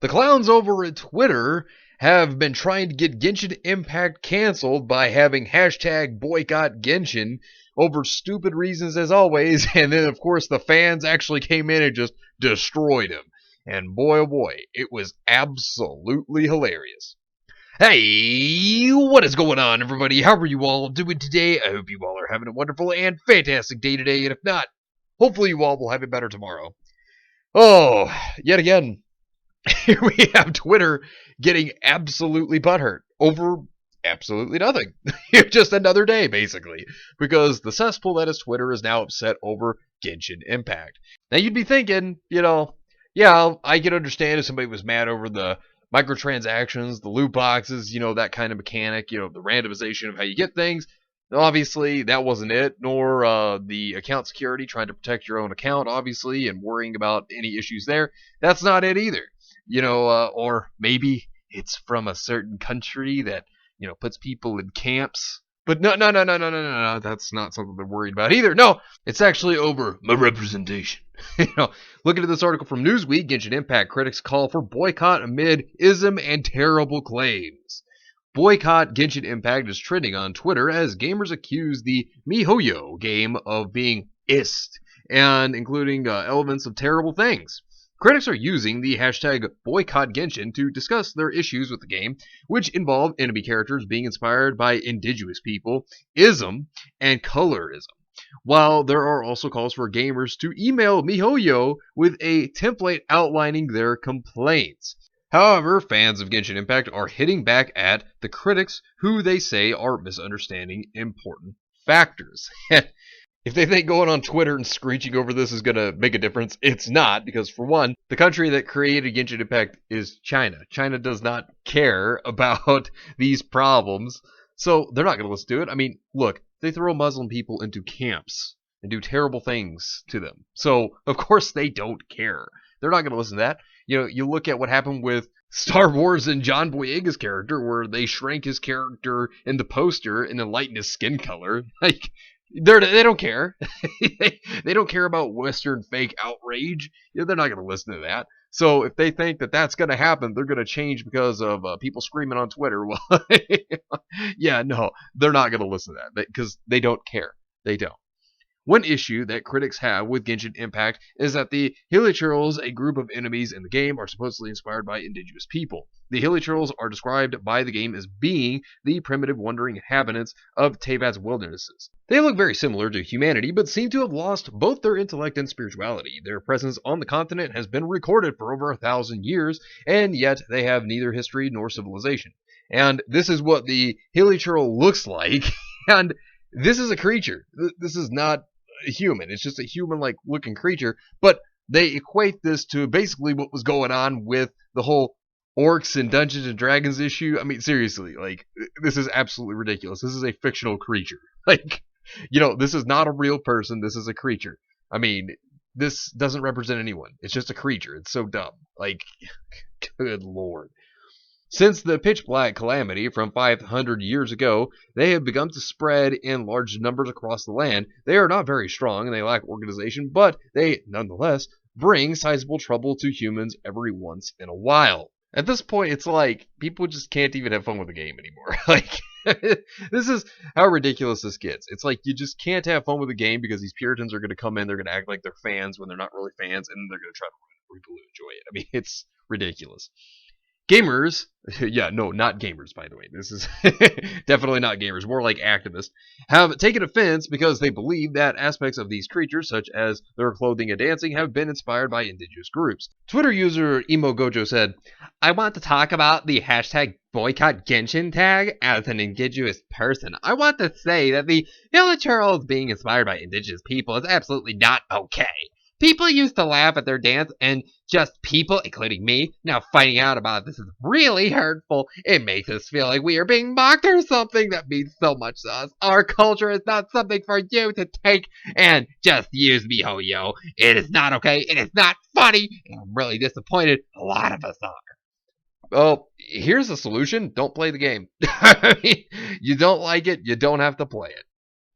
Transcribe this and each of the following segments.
The clowns over at Twitter have been trying to get Genshin Impact canceled by having hashtag boycott Genshin over stupid reasons as always, and then of course the fans actually came in and just destroyed him. And boy oh boy, it was absolutely hilarious. Hey, what is going on, everybody? How are you all doing today? I hope you all are having a wonderful and fantastic day today, and if not, hopefully you all will have it better tomorrow. Oh, yet again, here we have Twitter getting absolutely butthurt over absolutely nothing. Just another day, basically, because the cesspool that is Twitter is now upset over Genshin Impact. Now, you'd be thinking, yeah, I can understand if somebody was mad over the microtransactions, the loot boxes, that kind of mechanic, the randomization of how you get things. Obviously, that wasn't it, nor the account security, trying to protect your own account, obviously, and worrying about any issues there. That's not it either. Or maybe it's from a certain country that, puts people in camps. But no, that's not something they're worried about either. No, it's actually over my representation. Looking at this article from Newsweek, Genshin Impact critics call for boycott amid ism and terrible claims. Boycott Genshin Impact is trending on Twitter as gamers accuse the MiHoYo game of being ist and including elements of terrible things. Critics are using the hashtag Boycott Genshin to discuss their issues with the game, which involve enemy characters being inspired by indigenous people, ism, and colorism. While there are also calls for gamers to email MiHoYo with a template outlining their complaints. However, fans of Genshin Impact are hitting back at the critics who they say are misunderstanding important factors. If they think going on Twitter and screeching over this is going to make a difference, it's not, because for one, the country that created Genshin Impact is China. China does not care about these problems, so they're not going to listen to it. I mean, look, they throw Muslim people into camps and do terrible things to them. So, of course, they don't care. They're not going to listen to that. You look at what happened with Star Wars and John Boyega's character, where they shrank his character in the poster and then lightened his skin color. They don't care. They don't care about Western fake outrage. They're not going to listen to that. So if they think that that's going to happen, they're going to change because of people screaming on Twitter. Well, yeah, no, they're not going to listen to that because they don't care. They don't. One issue that critics have with Genshin Impact is that the Hilichurls, a group of enemies in the game, are supposedly inspired by indigenous people. The Hilichurls are described by the game as being the primitive wandering inhabitants of Teyvat's wildernesses. They look very similar to humanity, but seem to have lost both their intellect and spirituality. Their presence on the continent has been recorded for over 1,000 years, and yet they have neither history nor civilization. And this is what the Hilichurl looks like, and this is a creature. This is not a human. It's just a human-like looking creature, but they equate this to basically what was going on with the whole orcs and Dungeons and Dragons issue. I mean, seriously, this is absolutely ridiculous. This is a fictional creature. This is not a real person. This is a creature. I mean, this doesn't represent anyone. It's just a creature. It's so dumb. Good lord. Since the Pitch Black calamity from 500 years ago, they have begun to spread in large numbers across the land. They are not very strong and they lack organization, but they, nonetheless, bring sizable trouble to humans every once in a while. At this point, it's like, people just can't even have fun with the game anymore. This is how ridiculous this gets. It's like, you just can't have fun with the game because these Puritans are going to come in, they're going to act like they're fans when they're not really fans, and they're going to try to ruin people who enjoy it. I mean, it's ridiculous. Gamers, not gamers, by the way. This is definitely not gamers, more like activists, have taken offense because they believe that aspects of these creatures, such as their clothing and dancing, have been inspired by indigenous groups. Twitter user EmoGojo said, "I want to talk about the hashtag boycott Genshin tag as an indigenous person. I want to say that the Hilichurls being inspired by indigenous people is absolutely not okay. People used to laugh at their dance, and just people, including me, now finding out about this is really hurtful. It makes us feel like we are being mocked or something. That means so much to us. Our culture is not something for you to take and just use MiHoYo. It is not okay. It is not funny. And I'm really disappointed. A lot of us are." Well, here's the solution. Don't play the game. I mean, you don't like it, you don't have to play it.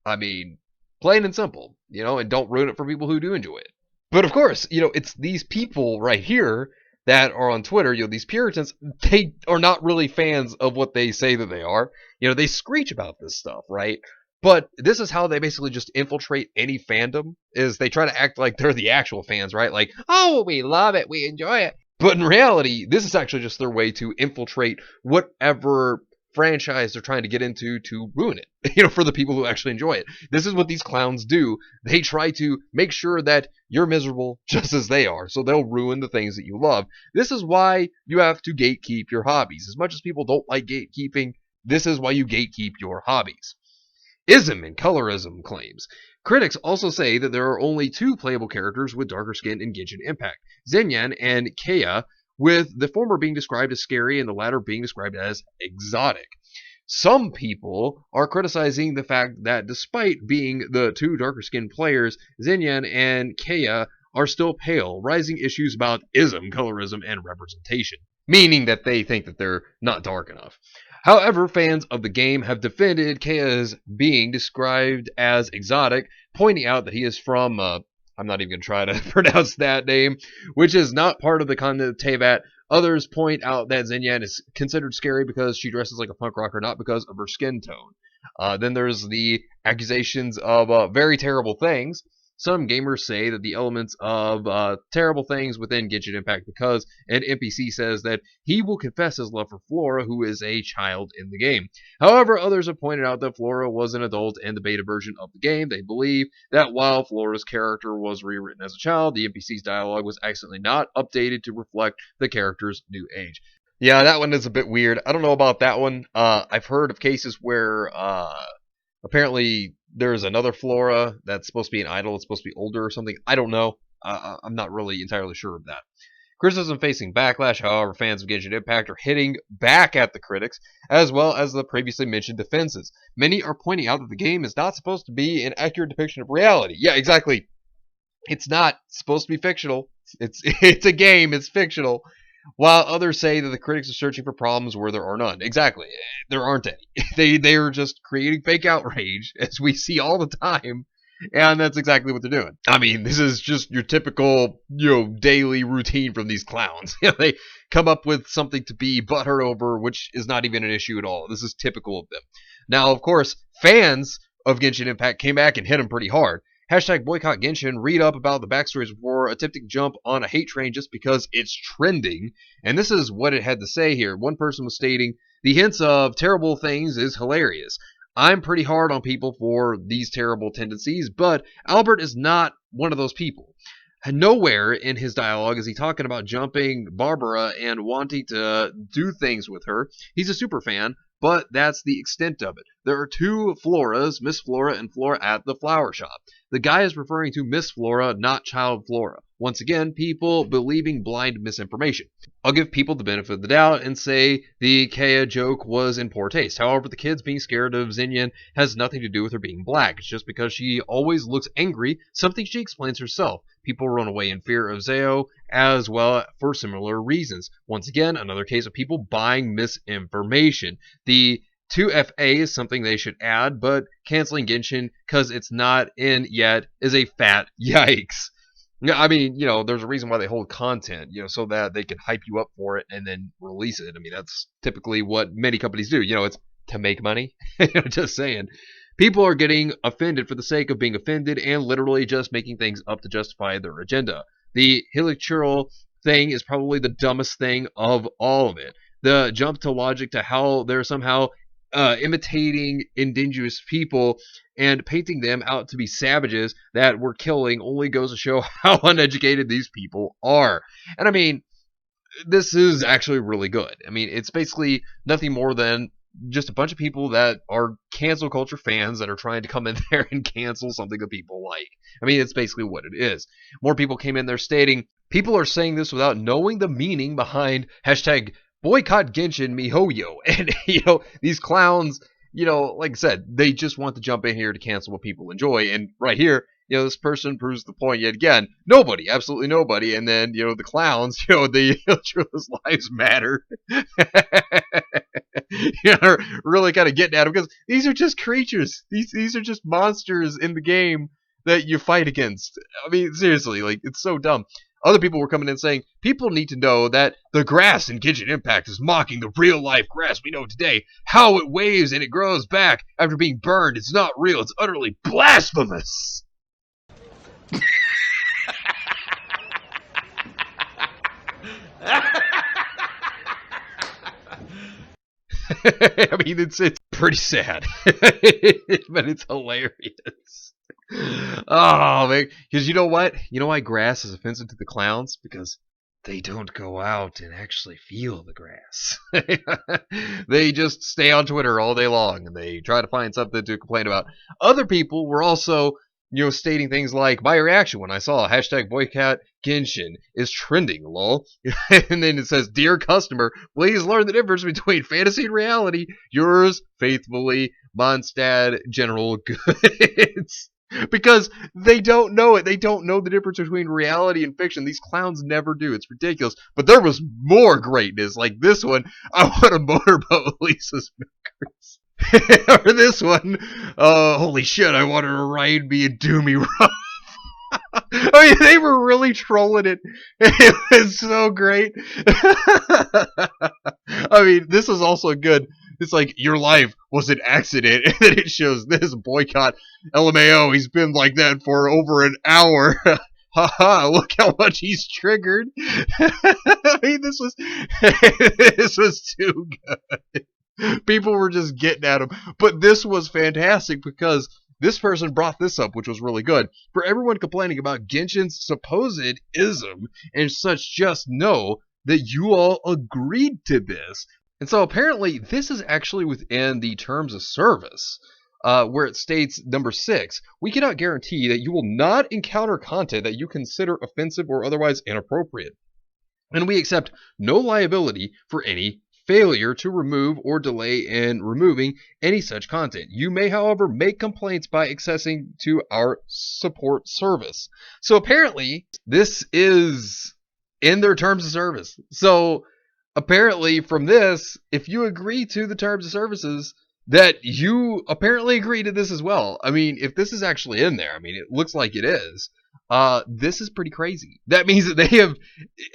I mean, plain and simple, and don't ruin it for people who do enjoy it. But of course, it's these people right here that are on Twitter, these Puritans, they are not really fans of what they say that they are. They screech about this stuff, right? But this is how they basically just infiltrate any fandom, is they try to act like they're the actual fans, right? Like, oh, we love it, we enjoy it. But in reality, this is actually just their way to infiltrate whatever franchise they're trying to get into to ruin it, for the people who actually enjoy it. This is what these clowns do. They try to make sure that you're miserable just as they are, so they'll ruin the things that you love. This is why you have to gatekeep your hobbies. As much as people don't like gatekeeping, this is why you gatekeep your hobbies. Ism and colorism claims. Critics also say that there are only two playable characters with darker skin in Genshin Impact, Zenyan and Kea, with the former being described as scary and the latter being described as exotic. Some people are criticizing the fact that despite being the two darker skinned players, Zenyan and Kea are still pale, raising issues about ism, colorism, and representation, meaning that they think that they're not dark enough. However, fans of the game have defended Kea's being described as exotic, pointing out that he is from, I'm not even going to try to pronounce that name, which is not part of the continent of Teyvat. Others point out that Zenyan is considered scary because she dresses like a punk rocker, not because of her skin tone. Then there's the accusations of very terrible things. Some gamers say that the elements of terrible things within Genshin Impact because an NPC says that he will confess his love for Flora, who is a child in the game. However, others have pointed out that Flora was an adult in the beta version of the game. They believe that while Flora's character was rewritten as a child, the NPC's dialogue was accidentally not updated to reflect the character's new age. Yeah, that one is a bit weird. I don't know about that one. I've heard of cases where apparently there's another Flora that's supposed to be an idol. It's supposed to be older or something. I don't know. I'm not really entirely sure of that. Criticism facing backlash, however, fans of Genshin Impact are hitting back at the critics, as well as the previously mentioned defenses. Many are pointing out that the game is not supposed to be an accurate depiction of reality. Yeah, exactly. It's not supposed to be fictional. It's a game. It's fictional. While others say that the critics are searching for problems where there are none. Exactly. There aren't any. They are just creating fake outrage, as we see all the time, and that's exactly what they're doing. I mean, this is just your typical, daily routine from these clowns. They come up with something to be butthurt over, which is not even an issue at all. This is typical of them. Now, of course, fans of Genshin Impact came back and hit them pretty hard. Hashtag Boycott Genshin, read up about the backstories before attempting to jump on a hate train just because it's trending. And this is what it had to say here. One person was stating, the hints of terrible things is hilarious. I'm pretty hard on people for these terrible tendencies, but Albert is not one of those people. Nowhere in his dialogue is he talking about jumping Barbara and wanting to do things with her. He's a super fan, but that's the extent of it. There are two Floras, Miss Flora and Flora at the flower shop. The guy is referring to Miss Flora, not Child Flora. Once again, people believing blind misinformation. I'll give people the benefit of the doubt and say the Kea joke was in poor taste. However, the kids being scared of Zenyan has nothing to do with her being black. It's just because she always looks angry, something she explains herself. People run away in fear of Zeo as well for similar reasons. Once again, another case of people buying misinformation. The 2FA is something they should add, but canceling Genshin because it's not in yet is a fat yikes. I mean, there's a reason why they hold content, so that they can hype you up for it and then release it. I mean, that's typically what many companies do. It's to make money. Just saying. People are getting offended for the sake of being offended and literally just making things up to justify their agenda. The Hilichurl thing is probably the dumbest thing of all of it. The jump to logic to how they're somehow imitating indigenous people and painting them out to be savages that we're killing only goes to show how uneducated these people are. And I mean, this is actually really good. I mean, it's basically nothing more than just a bunch of people that are cancel culture fans that are trying to come in there and cancel something that people like. I mean, it's basically what it is. More people came in there stating, people are saying this without knowing the meaning behind hashtag Boycott Genshin miHoYo. And, these clowns, like I said, they just want to jump in here to cancel what people enjoy. And right here, this person proves the point yet again. Nobody, absolutely nobody. And then, the clowns, the Hilichurl's lives matter. Really kind of getting at them because these are just creatures. These are just monsters in the game that you fight against. I mean, seriously, like, it's so dumb. Other people were coming in saying, people need to know that the grass in Genshin Impact is mocking the real-life grass we know today. How it waves and it grows back after being burned. It's not real. It's utterly blasphemous. I mean, it's pretty sad, but it's hilarious. Oh, man. Because you know what? You know why grass is offensive to the clowns? Because they don't go out and actually feel the grass. They just stay on Twitter all day long, and they try to find something to complain about. Other people were also, stating things like, my reaction when I saw hashtag boycott Genshin is trending, lol. And then it says, dear customer, please learn the difference between fantasy and reality. Yours faithfully, Mondstadt General Goods. Because they don't know it. They don't know the difference between reality and fiction. These clowns never do. It's ridiculous. But there was more greatness. Like this one, I want a motorboat Lisa's Milkers. Or this one, holy shit, I want her to ride me and do me wrong. I mean, they were really trolling it. It was so great. I mean, this is also good. It's like, your life was an accident. And then it shows this boycott. LMAO, he's been like that for over an hour. Haha, look how much he's triggered. I mean, this was too good. People were just getting at him. But this was fantastic because this person brought this up, which was really good. For everyone complaining about Genshin's supposed ism and such, just know that you all agreed to this. And so apparently this is actually within the terms of service, where it states, number 6, we cannot guarantee that you will not encounter content that you consider offensive or otherwise inappropriate. And we accept no liability for any failure to remove or delay in removing any such content. You may, however, make complaints by accessing to our support service. So apparently this is in their terms of service. So apparently from this, if you agree to the terms of services, that you apparently agree to this as well. I mean, if this is actually in there, I mean, it looks like it is. This is pretty crazy. That means that they have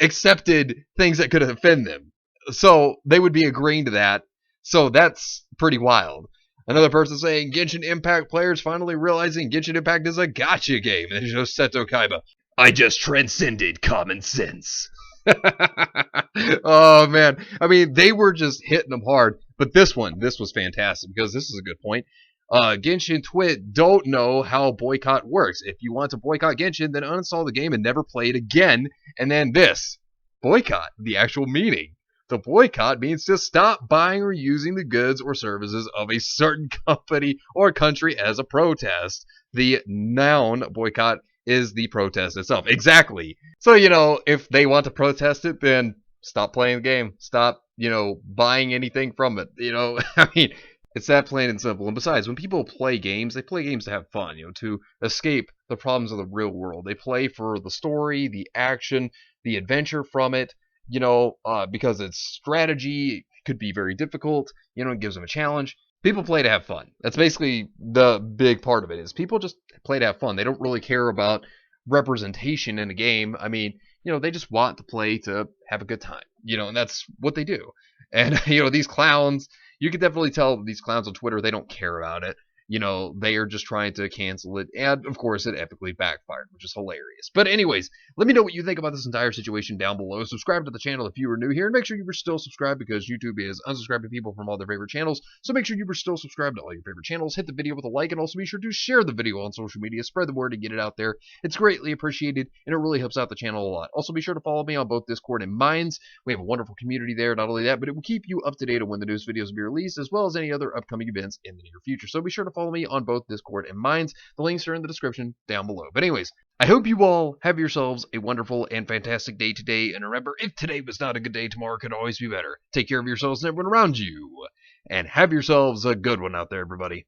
accepted things that could offend them. So they would be agreeing to that. So that's pretty wild. Another person saying, Genshin Impact players finally realizing Genshin Impact is a gacha game. And there's Seto Kaiba. I just transcended common sense. Oh, man. I mean, they were just hitting them hard. But this was fantastic because this is a good point. Genshin Twit don't know how boycott works. If you want to boycott Genshin, then uninstall the game and never play it again. And then this. Boycott, the actual meaning. The boycott means to stop buying or using the goods or services of a certain company or country as a protest. The noun boycott is the protest itself. Exactly. So, if they want to protest it, then stop playing the game. Stop, buying anything from it. I mean, it's that plain and simple. And besides, when people play games, they play games to have fun, to escape the problems of the real world. They play for the story, the action, the adventure from it. Because it's strategy, it could be very difficult, it gives them a challenge. People play to have fun. That's basically the big part of it, is people just play to have fun. They don't really care about representation in a game. I mean, they just want to play to have a good time, and that's what they do. And, these clowns, you can definitely tell these clowns on Twitter, they don't care about it. They are just trying to cancel it. And, of course, it epically backfired, which is hilarious. But anyways, let me know what you think about this entire situation down below. Subscribe to the channel if you are new here. And make sure you are still subscribed because YouTube is unsubscribing people from all their favorite channels. So make sure you are still subscribed to all your favorite channels. Hit the video with a like and also be sure to share the video on social media. Spread the word and get it out there. It's greatly appreciated and it really helps out the channel a lot. Also be sure to follow me on both Discord and Minds. We have a wonderful community there. Not only that, but it will keep you up to date on when the news videos will be released as well as any other upcoming events in the near future. So be sure to follow me on both Discord and Minds. The links are in the description down below. But anyways, I hope you all have yourselves a wonderful and fantastic day today. And remember, if today was not a good day, tomorrow could always be better. Take care of yourselves and everyone around you. And have yourselves a good one out there, everybody.